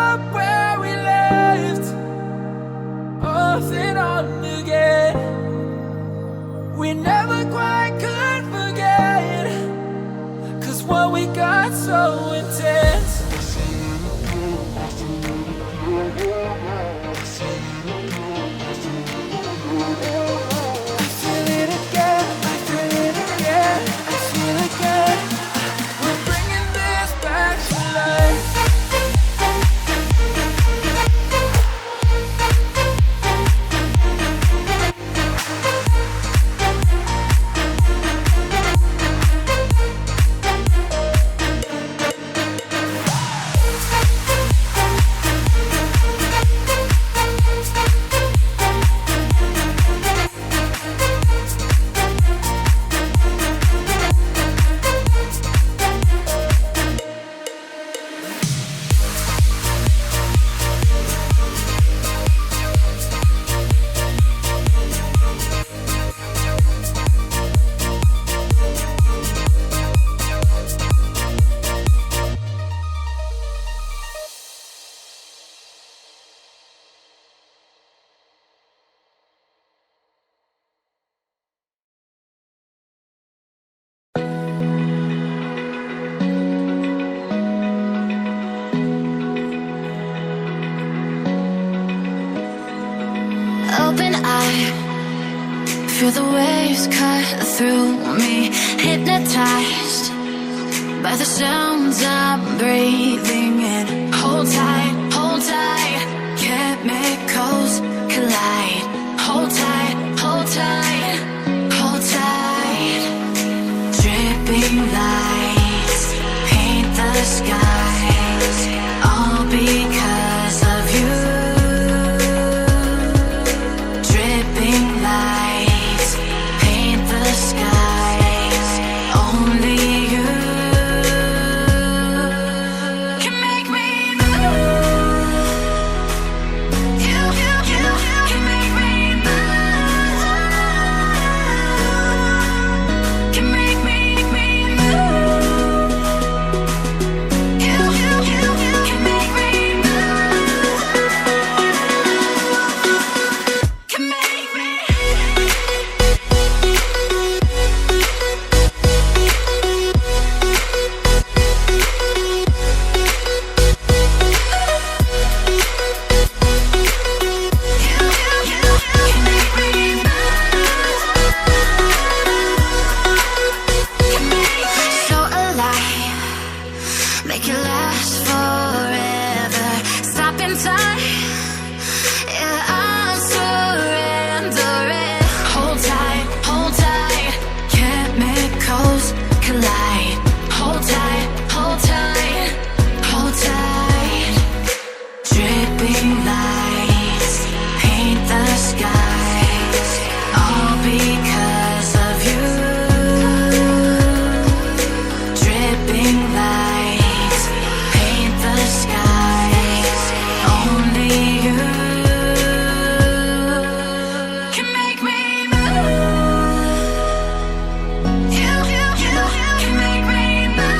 up where we left, off and on again. We never quite could forget, 'cause what we got so intense. I feel it again, I feel it again, I feel it again. We're bringing this back to life. Open eye, feel the waves cut through me, hypnotized by the sounds I'm breathing in. Hold tight, chemicals collide. Hold tight, hold tight, hold tight. Dripping lights paint the skies, all because of you. Dripping lights paint the skies, only you can make me move. You can make me move. Can make me move. You can make me move. Can make me. So alive, make it last forever. Stop in time, yeah, I'm surrendering. Hold tight, chemicals collide. Hold tight, hold tight, hold tight. Dripping lights paint the skies, all because of you. Dripping lights paint the skies, only you can make me move. You can make me move.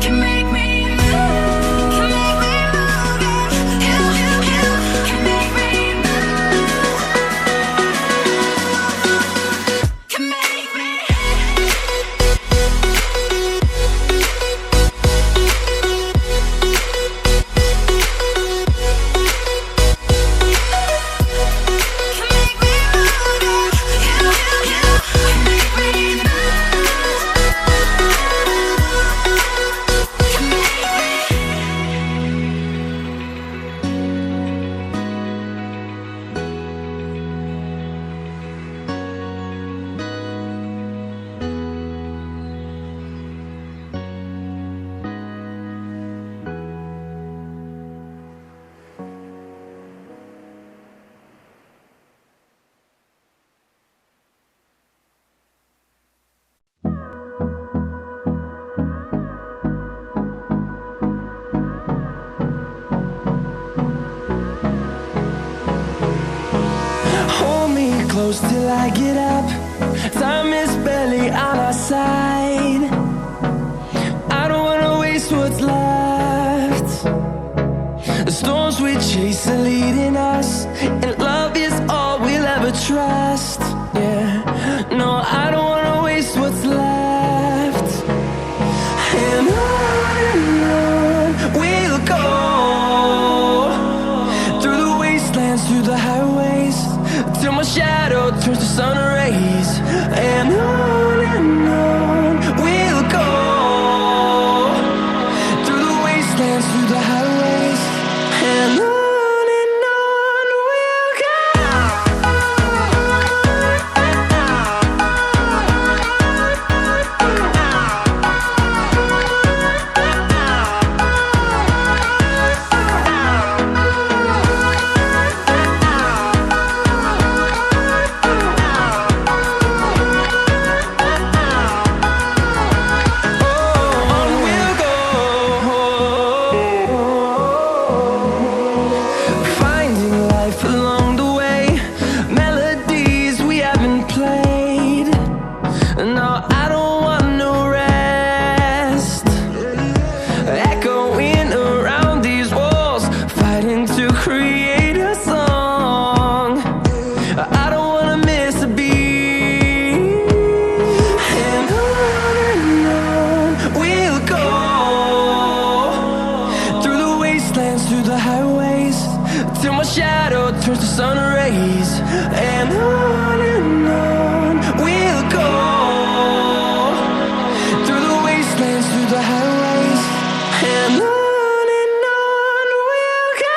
Can make me move. Can make me move. You can make me move. Can make me. Hold me close till I get up. Time is barely on our side. I don't wanna waste waste what's left. The storms we chase are leading us, and love is all we'll ever trust. Yeah, no, I don't wanna waste what's left. And on we'll go, through the wastelands, through the highways, till my shadow turns to sun rays. And on we'll go, through the wastelands, through the highways, and on we'll go. On we'll go, finding life along the way, melodies we haven't played. No, I don't want no rest, echoing around these walls, fighting to create a song. I don't wanna miss a beat. And on we'll go, through the wastelands, through the highways, till my shadow turns to sun rays. And on we'll go, through the wastelands, through the highways, and on we'll go.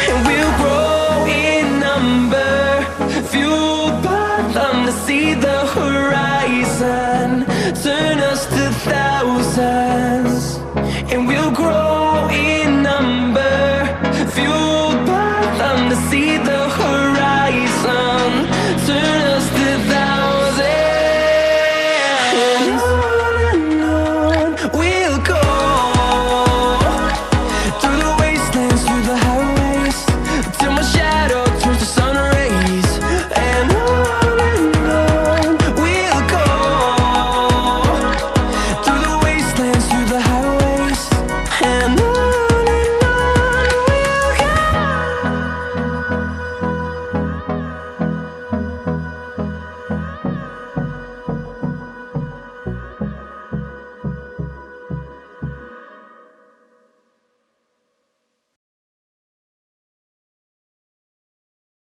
And we'll grow in number, fueled by them to see the horizon, turn us to thousands. And we'll grow